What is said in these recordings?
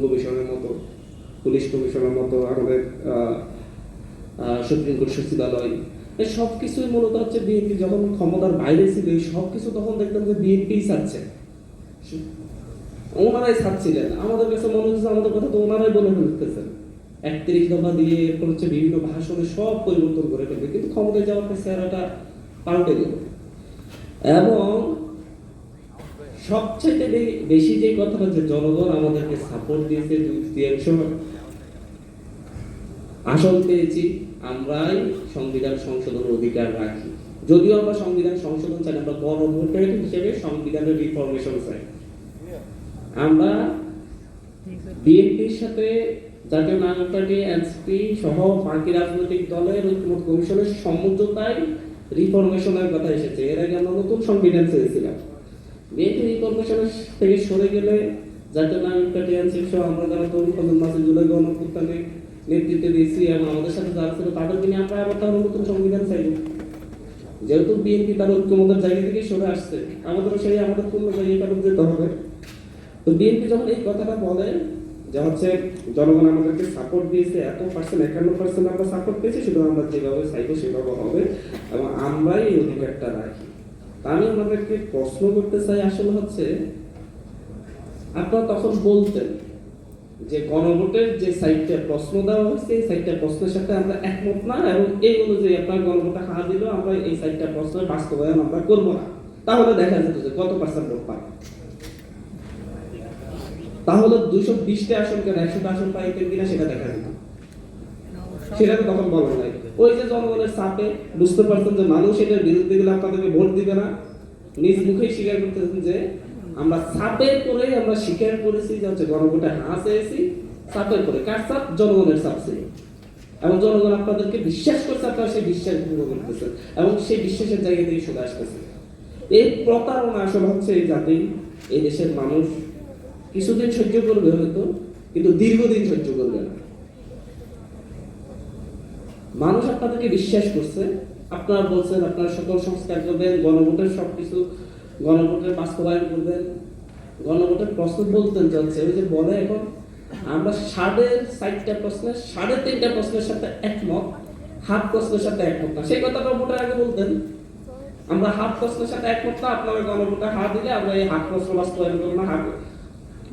কমিশনের মতো, পুলিশ কমিশনের মতো, আমাদের সুপ্রিম কোর্ট সচিবালয়, এই সব কিছুই মূলত হচ্ছে বিএনপি যখন ক্ষমতার বাইরে ছিল এই সব কিছু তখন দেখতাম যে বিএনপি ছাড়ছে, ওনারাই ছাড়ছিলেন। আমাদের কাছে মনে হচ্ছে আমাদের কথা তো ওনারাই বলে ফেলতেছেন, 31 দফা দিয়ে এরপর হচ্ছে বিভিন্ন ভাষণে সব পরিবর্তন করে ফেলবে, কিন্তু ক্ষমতায় যাওয়ার পর চেহারাটা পাল্টে গেল। এবং সবচেয়ে বেশি যে কথাটা যে জনগণ আমাদেরকে সাপোর্ট দিয়েছে, 2/3 আসন পেয়েছি, আমরাই সংবিধান সংশোধনের অধিকার রাখি। যদিও আমরা সংবিধান সংশোধন চাই, আমরা গণভোটের হিসেবে সংবিধানের রিফরমেশন চাই। আমরা বিএনপির সাথে জাতীয় নাগরিক পার্টি, এনসিপি সহ বাকি রাজনৈতিক দলের ঐক্যমত কমিশনের সমঝোতায় রিফরমেশনের কথা এসেছে। এর আগে আমরা নতুন সংবিধান চেয়েছিলাম। বিএনপি রিফরমেশনের থেকে সরে গেলে জাতীয় নাগরিক পার্টি, এনসিপি সহ আমরা যারা তরুণ প্রজন্ম আছে, জুলাই গণঅভ্যুত্থানে নেতৃত্ব দিয়েছি এবং আমাদের সাথে যারা ছিল তাদেরকে নিয়ে আমরা আবার তার নতুন সংবিধান চাইব। যেহেতু বিএনপি তার ঐক্যমতের জায়গা থেকে সরে আসছে, আমাদেরও সেই আমাদের পূর্ণ জায়গায় ফেরত যেতে হবে। তো বিএনপি যখন এই কথাটা বলে যে হচ্ছে জনগণ আমাদেরকে সাপোর্ট দিয়েছে, এত পার্সেন্ট 51% আমরা সাপোর্ট পেয়েছি, শুধু আমরা যেভাবে চাইবো সেভাবে হবে এবং আমরাই এই অধিকারটা রাখি। তা আমি আমাদেরকে প্রশ্ন করতে চাই, আসলে হচ্ছে আপনারা তখন বলতেন যে গণভোটের যে সাইটটা প্রশ্ন দেওয়া হয়েছে এই সাইটটা প্রশ্নের সাথে আমরা একমত না, এবং এই অনুযায়ী আপনার গণভোটে হার দিল, আমরা এই সাইটটা প্রশ্নের বাস্তবায়ন আমরা করবো না। তাহলে দেখা যেত যে কত পার্সেন্ট ভোট পায়, তাহলে 220টা আসন কেন 100টা আসন পাইতেন কিনা সেটা দেখা যেত। সেটা তো তখন বলা নাই। ওই যে জনগণের চাপে বুঝতে পারছেন যে মানুষ এটার বিরুদ্ধে গেলে আপনাদেরকে ভোট দিবে না, নিজ মুখেই স্বীকার করতেছেন যে আমরা চাপের করে আমরা স্বীকার করেছি যে হচ্ছে গণভোটে হ্যাঁ চেয়েছি, চাপের করে। কার চাপ? জনগণের চাপ ছিল, এবং জনগণ আপনাদেরকে বিশ্বাস করছে, আপনারা সেই বিশ্বাস ভঙ্গ করতেছেন এবং সেই বিশ্বাসের জায়গা থেকে সরে আসতেছে। এই প্রতারণা আসলে হচ্ছে এই জাতি, এই দেশের মানুষ কিছুদিন সহ্য করবে হয়তো, কিন্তু দীর্ঘদিন সহ্য করবে না। মানুষ আপনাদেরকে বিশ্বাস করছে, আপনারা বলছেন আপনারা সকল সংস্কার করবেন, গণভোটের সবকিছু গণভোটের বাস্তবায়ন করবেন, গণভোটের প্রশ্ন বলতেন চলছে। ওই যে বলে এখন আমরা 4.5টা প্রশ্নের 3.5টা প্রশ্নের সাথে একমত, হাফ প্রশ্নের সাথে একমত না। সেই কথাটা ভোটের আগে বলতেন, আমরা হাফ প্রশ্নের সাথে একমত না, আপনারা গণভোটে হাত দিলে আমরা এই হাফ প্রশ্ন বাস্তবায়ন করবো না,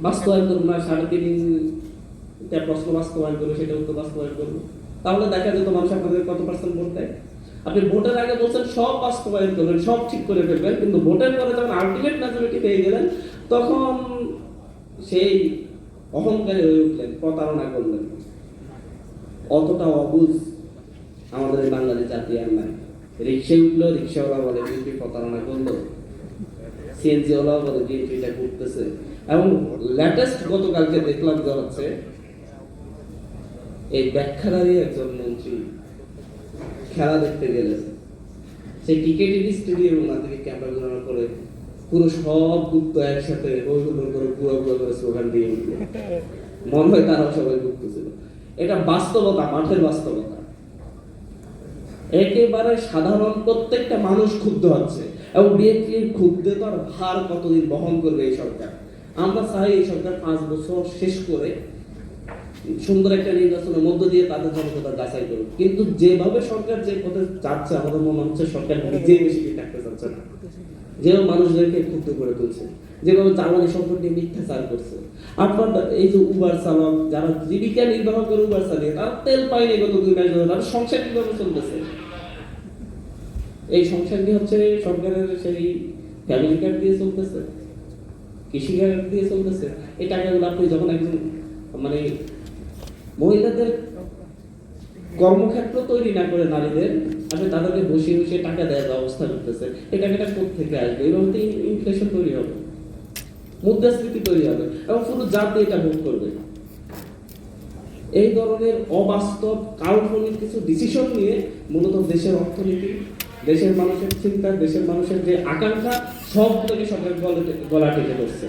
বাস্তবায়ন করবো না, 3.5টা প্রশ্ন বাস্তবায়ন করবো, সেটা উত্তর বাস্তবায়ন করবো। তাহলে দেখা যেত মানুষ আপনাদের কত পার্সেন্ট ভোট দেয়। আপনি ভোটের আগে বলছেন সব বাস্তবায়ন করবেন, সব ঠিক করে ফেলবেন, কিন্তু ভোটের পরে যখন আলটিমেট মেজরিটি পেয়ে গেলেন তখন সেই অহংকারী হয়ে উঠলেন, প্রতারণা করলেন। অতটা অবুঝ আমাদের এই বাঙালি জাতি আর নাই। রিক্সায় উঠলো, রিক্সাওয়ালা বলে বিএনপি প্রতারণা করলো, সিএনজি ওয়ালা বলে বিএনপি এটা করতেছে। এবং লেটেস্ট গতকালকে দেখলাম যে হচ্ছে এই ব্যাখ্যাদারী একজন মন্ত্রী খেলা দেখতে গেলেন, সেই টিকেটিভি স্টুডিওর ওনা থেকে ক্যামেরা ঘোরানো করে পুরো সব গুপ্ত একসাথে হইহুল্লোড় করে পুরো করে স্লোগান দিয়ে উঠল। মনে হয় তারাও সবাই গুপ্ত ছিল। এটা বাস্তবতা, মাঠের বাস্তবতা। একেবারে সাধারণ প্রত্যেকটা মানুষ ক্ষুব্ধ হচ্ছে, এবং বিএনপির ক্ষুব্ধে তো আর ভার কতদিন বহন করবে এই সরকার। আমরা চাই এই সরকার 5 বছর শেষ করে সুন্দর একটা নির্বাচনের মধ্য দিয়ে তাদের জনতা যাচাই করুক, কিন্তু যেভাবে সরকার যে পথে যাচ্ছে আমাদের মনে হচ্ছে সরকার নিজেই বেশি থাকতে চাচ্ছে না। যেভাবে মানুষদেরকে ক্ষুব্ধ করে তুলছে, যেভাবে জ্বালানি সম্পর্কে মিথ্যাচার করছে। আপনার এই যে উবার চালক যারা জীবিকা নির্বাহ করে উবার চালিয়ে, তারা তেল পায়নি গত 2 মাস ধরে, তার সংসার কিভাবে চলতেছে? এই সংসারটি হচ্ছে সরকারের সেই ফ্যামিলি কার্ড দিয়ে চলতেছে, কৃষি কার্ড দিয়ে চলতেছে। এই টাকাগুলো আপনি যখন একজন মানে মহিলাদের কর্মক্ষেত্র তৈরি না করে নারীদের, আপনি তাদেরকে বসিয়ে বসিয়ে টাকা দেওয়ার ব্যবস্থা করতেছে, এই টাকাটা কোথেকে আসবে? এইভাবে তো ইনফ্লেশন তৈরি হবে, মুদ্রাস্ফীতি তৈরি হবে, এবং পুরো জাতি এটা ভোগ করবে। এই ধরনের অবাস্তব কাল্পনিক কিছু ডিসিশন নিয়ে মূলত দেশের অর্থনীতি, দেশের মানুষের চিন্তা, দেশের মানুষের যে আকাঙ্ক্ষা সবগুলোকে সরকার গলা টেনে ধরছে।